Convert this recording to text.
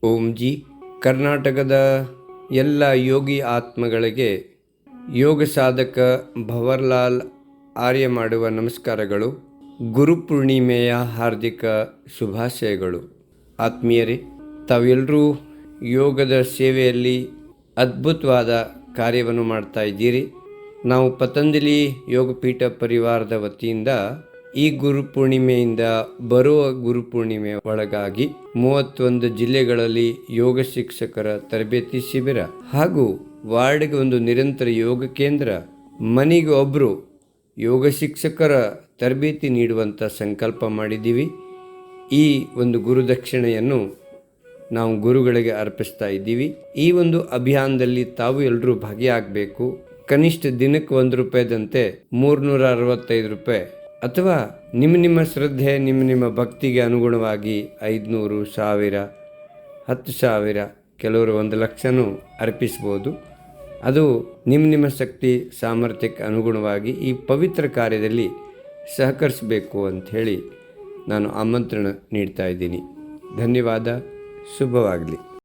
ಓಂ G. ಕರ್ನಾಟಕದ ಎಲ್ಲ ಯೋಗಿ ಆತ್ಮಗಳಿಗೆ ಯೋಗ ಸಾಧಕ ಭವರ್ಲಾಲ್ ಆರ್ಯ ಮಾಡುವ ನಮಸ್ಕಾರಗಳು. ಗುರುಪೂರ್ಣಿಮೆಯ ಹಾರ್ದಿಕ ಶುಭಾಶಯಗಳು. ಆತ್ಮೀಯರೇ, ತಾವೆಲ್ಲರೂ ಯೋಗದ ಸೇವೆಯಲ್ಲಿ ಅದ್ಭುತವಾದ ಕಾರ್ಯವನ್ನು ಮಾಡ್ತಾ ಇದ್ದೀರಿ. ನಾವು ಪತಂಜಲಿ ಯೋಗಪೀಠ ಪರಿವಾರದ ವತಿಯಿಂದ ಈ ಗುರುಪೂರ್ಣಿಮೆಯಿಂದ ಬರುವ ಗುರುಪೂರ್ಣಿಮೆ ಒಳಗಾಗಿ 31 ಜಿಲ್ಲೆಗಳಲ್ಲಿ ಯೋಗ ಶಿಕ್ಷಕರ ತರಬೇತಿ ಶಿಬಿರ ಹಾಗೂ ವಾರ್ಡ್ಗೆ ಒಂದು ನಿರಂತರ ಯೋಗ ಕೇಂದ್ರ, ಮನೆಗೆ ಒಬ್ಬರು ಯೋಗ ಶಿಕ್ಷಕರ ತರಬೇತಿ ನೀಡುವಂಥ ಸಂಕಲ್ಪ ಮಾಡಿದ್ದೀವಿ. ಈ ಒಂದು ಗುರುದಕ್ಷಿಣೆಯನ್ನು ನಾವು ಗುರುಗಳಿಗೆ ಅರ್ಪಿಸ್ತಾ ಇದ್ದೀವಿ. ಈ ಒಂದು ಅಭಿಯಾನದಲ್ಲಿ ತಾವು ಎಲ್ಲರೂ ಭಾಗಿಯಾಗಬೇಕು. ಕನಿಷ್ಠ ದಿನಕ್ಕೆ ₹1ದಂತೆ 365 ರೂಪಾಯಿ ಅಥವಾ ನಿಮ್ಮ ಶ್ರದ್ಧೆ, ನಿಮ್ಮ ಭಕ್ತಿಗೆ ಅನುಗುಣವಾಗಿ 500, 1000, 10,000, ಕೆಲವರು 1,00,000 ಅರ್ಪಿಸ್ಬೋದು. ಅದು ನಿಮ್ಮ ಶಕ್ತಿ ಸಾಮರ್ಥ್ಯಕ್ಕೆ ಅನುಗುಣವಾಗಿ ಈ ಪವಿತ್ರ ಕಾರ್ಯದಲ್ಲಿ ಸಹಕರಿಸಬೇಕು ಅಂಥೇಳಿ ನಾನು ಆಮಂತ್ರಣ ನೀಡ್ತಾ ಇದ್ದೀನಿ. ಧನ್ಯವಾದ. ಶುಭವಾಗಲಿ.